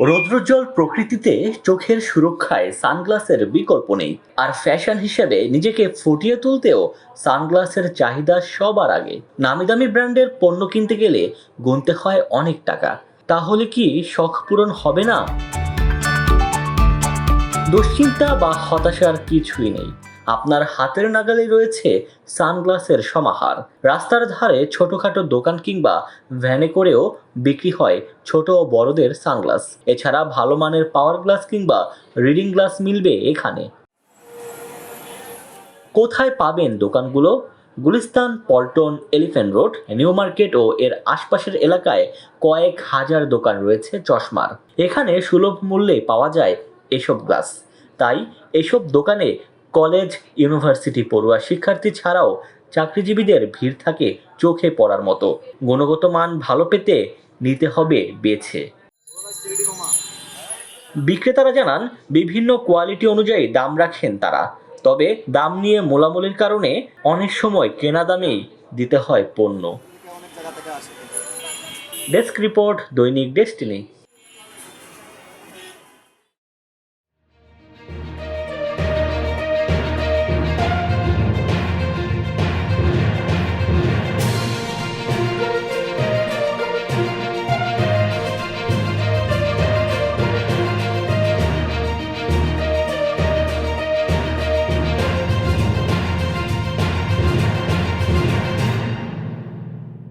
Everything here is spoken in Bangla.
রৌদ্রোজ্জ্বল প্রকৃতিতে চোখের সুরক্ষায় সানগ্লাসের বিকল্প নেই, আর ফ্যাশন হিসেবে নিজেকে ফুটিয়ে তুলতেও সানগ্লাসের চাহিদা সবার আগে। নামি দামি ব্র্যান্ডের পণ্য কিনতে গেলে গুনতে হয় অনেক টাকা। তাহলে কি শখ পূরণ হবে না? দুশ্চিন্তা বা হতাশার কিছুই নেই। আপনার হাতের নাগালে রয়েছে সানগ্লাসের সমাহার। রাস্তার ধারে ছোটখাটো দোকান কিংবা ভ্যানে করেও বিক্রি হয় ছোট ও বড়দের সানগ্লাস। এছাড়া ভালো মানের পাওয়ার গ্লাস কিংবা রিডিং গ্লাস মিলবে এখানে। কোথায় পাবেন দোকানগুলো? Gulistan, Paltan, Elephant Road, New Market ও এর আশপাশের এলাকায় কয়েক হাজার দোকান রয়েছে চশমার। এখানে সুলভ মূল্যে পাওয়া যায় এসব গ্লাস। তাই এসব দোকানে কলেজ, ইউনিভার্সিটি পড়ুয়া শিক্ষার্থী ছাড়াও চাকরিজীবীদের ভিড় থাকে চোখে পড়ার মতো। গুণগত মান ভালো পেতে নিতে হবে বেছে। বিক্রেতারা জানান, বিভিন্ন কোয়ালিটি অনুযায়ী দাম রাখেন তারা। তবে দাম নিয়ে মোলামুলির কারণে অনেক সময় কেনা দামেই দিতে হয় পণ্য। ডেস্ক রিপোর্ট, দৈনিক ডেস্টিনি।